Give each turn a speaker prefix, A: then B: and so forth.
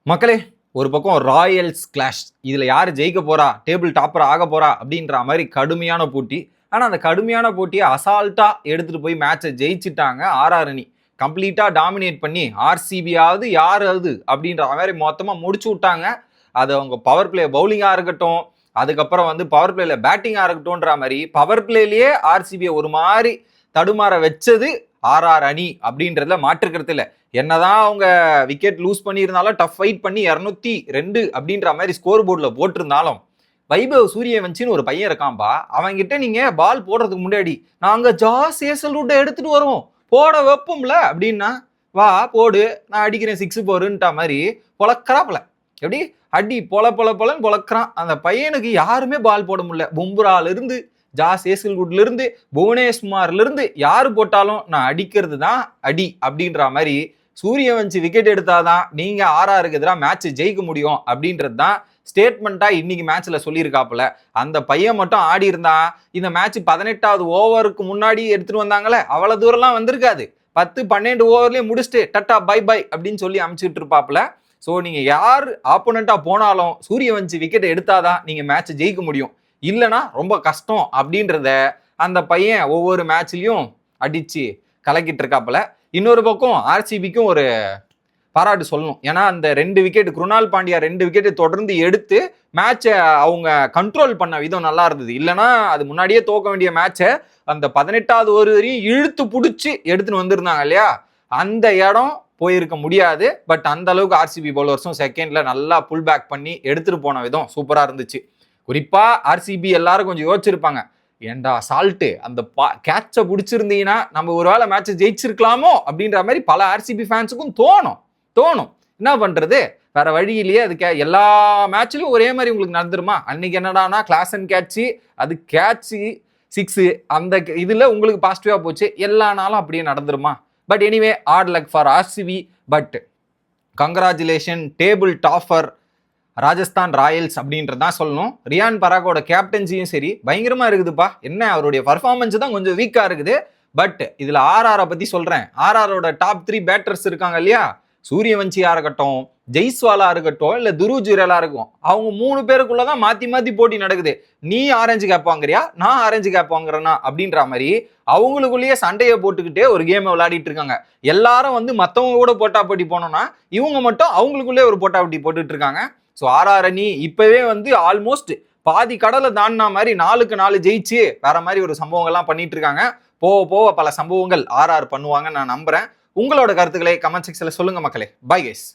A: மக்களே, ஒரு பக்கம் ராயல்ஸ் கிளாஷ். இதுல யாரு ஜெயிக்க போறா, டேபிள் டாப்பர் ஆக போறா அப்படின்ற மாதிரி கடுமையான போட்டி. ஆனா அந்த கடுமையான போட்டியை அசால்ட்டா எடுத்துட்டு போய் மேட்சை ஜெயிச்சிட்டாங்க ஆர்ஆர் அணி. கம்ப்ளீட்டா டாமினேட் பண்ணி ஆர்சிபியாவது யாராவது அப்படின்ற மாதிரி மொத்தமா முடிச்சு விட்டாங்க. அது அவங்க பவர் பிளே பவுலிங்கா இருக்கட்டும், அதுக்கப்புறம் பவர் பிளேல பேட்டிங்கா இருக்கட்டும்ன்ற மாதிரி பவர் பிளேலயே ஆர்சிபியை ஒரு மாதிரி தடுமாற வச்சது ஆர்ஆர் அணி அப்படின்றதுல மாற்றுக்கிறது இல்லை. என்னதான் அவங்க விக்கெட் லூஸ் பண்ணியிருந்தாலும் டஃப் ஃபைட் பண்ணி 202 அப்படின்ற மாதிரி ஸ்கோர் போர்டில் போட்டிருந்தாலும் வைபவ் சூரியவன்சின்னு ஒரு பையன் இருக்கான்பா, அவன்கிட்ட நீங்க பால் போடுறதுக்கு முன்னாடி நாங்க சேசல் ரூட்டை எடுத்துட்டு வரோம் போட வைப்போம்ல அப்படின்னா, வா போடு நான் அடிக்கிறேன் 6 போருன்ட்டா மாதிரி பொழக்கிறாப்புல. எப்படி அடி பொலன்னு பொழக்கிறான். அந்த பையனுக்கு யாருமே பால் போட முடியல. பும்ரால இருந்து சேசல்வுட்ல இருந்து புவனேஸ்குமார்ல இருந்து யாரு போட்டாலும் நான் அடிக்கிறது தான் அடி அப்படின்ற மாதிரி சூரியவன்சி விக்கெட் எடுத்தாதான் நீங்க ஆர்ஆருக்கு எதிராக மேட்ச் ஜெயிக்க முடியும் அப்படின்றது தான் ஸ்டேட்மெண்டா இன்னைக்கு மேட்ச்ல சொல்லியிருக்காப்புல. அந்த பையன் மட்டும் ஆடி இருந்தா இந்த மேட்ச் 18வது ஓவருக்கு முன்னாடி எடுத்துட்டு வந்தாங்களே, அவ்வளவு தூரம்லாம் வந்திருக்காது. 10-12 ஓவர்லயே முடிச்சுட்டு டட்டா பை பை அப்படின்னு சொல்லி அமுச்சுட்டு இருப்பாப்புல. ஸோ நீங்க யார் ஆப்போனண்டா போனாலும் சூரியவன்சி விக்கெட் எடுத்தாதான் நீங்க மேட்ச் ஜெயிக்க முடியும், இல்லைன்னா ரொம்ப கஷ்டம் அப்படின்றத அந்த பையன் ஒவ்வொரு மேட்ச்லயும் அடிச்சு கலக்கிட்டு இருக்காப்புல. இன்னொரு பக்கம் ஆர்சிபிக்கும் ஒரு பாராட்டு சொல்லணும். ஏன்னா அந்த 2 விக்கெட் குருணால் பாண்டியா 2 விக்கெட் தொடர்ந்து எடுத்து மேட்சை அவங்க கண்ட்ரோல் பண்ண விதம் நல்லா இருந்தது. இல்லைன்னா அது முன்னாடியே தோக்க வேண்டிய மேட்சை அந்த 18வது ஓவர் வரையும் இழுத்து பிடிச்சி எடுத்துன்னு வந்திருந்தாங்க இல்லையா, அந்த இடம் போயிருக்க முடியாது. பட் அந்த அளவுக்கு ஆர்சிபி பவுலர்ஸும் செகண்ட்ல நல்லா புல் பேக் பண்ணி எடுத்துட்டு போன விதம் சூப்பரா இருந்துச்சு. குறிப்பா ஆர்சிபி எல்லாரும் கொஞ்சம் யோசிச்சிருப்பாங்க, ஏண்டா சால்ட்டு அந்த கேட்சை பிடிச்சிருந்தீங்கன்னா நம்ம ஒரு வேளை மேட்சை ஜெயிச்சிருக்கலாமோ அப்படின்ற மாதிரி பல ஆர்சிபி ஃபேன்ஸுக்கும் தோணும். என்ன பண்றது, வேற வழியிலேயே அது எல்லா மேட்ச்லயும் ஒரே மாதிரி உங்களுக்கு நடந்துருமா? அன்னைக்கு என்னடானா கிளாஸ் அண்ட் கேட்சி, அது கேட்சி 6 அந்த இதுல உங்களுக்கு பாசிட்டிவா போச்சு. எல்லா நாளும் அப்படியே நடந்துருமா? But anyway hard luck for RCB. But congratulation table topper Rajasthan royals அப்படின்றதான் சொல்லணும். ரியான் பராகோட கேப்டன்சியும் சரி பயங்கரமா இருக்குதுப்பா. என்ன அவருடைய பர்ஃபார்மன்ஸ் தான் கொஞ்சம் வீக்கா இருக்குது. பட் இதுல ஆர்ஆரை பத்தி சொல்றேன். ஆர்ஆரோட டாப் 3 பேட்டர்ஸ் இருக்காங்க இல்லையா, சூரியவன்சியா இருக்கட்டும், ஜெய்ஸ்வாலா இருக்கட்டும், இல்ல துருவ் ஜுரேலா இருக்கும், அவங்க 3 பேருக்குள்ளதான் மாத்தி போட்டி நடக்குது. நீ ஆரஞ்சு கேப் வாங்குறியா, நான் ஆரஞ்சு கேப் வாங்குறேன்னா அப்படின்ற மாதிரி அவங்களுக்குள்ளேயே சண்டையை போட்டுக்கிட்டே ஒரு கேமை விளையாடிட்டு இருக்காங்க. எல்லாரும் மத்தவங்க கூட போட்டா போட்டி போனோம்னா இவங்க மட்டும் அவங்களுக்குள்ளே ஒரு போட்டா போட்டி போட்டுட்டு இருக்காங்க. ஸோ ஆர்ஆர் அணி இப்பவே ஆல்மோஸ்ட் பாதி கடலை தாண்டினா மாதிரி 4க்கு 4 ஜெயிச்சு வேற மாதிரி ஒரு சம்பவங்கள்லாம் பண்ணிட்டு இருக்காங்க. போக பல சம்பவங்கள் ஆர்ஆர் பண்ணுவாங்க நான் நம்புறேன். உங்களோட கருத்துக்களை கமெண்ட் செக்ஷன்ல சொல்லுங்க மக்களே. Bye guys.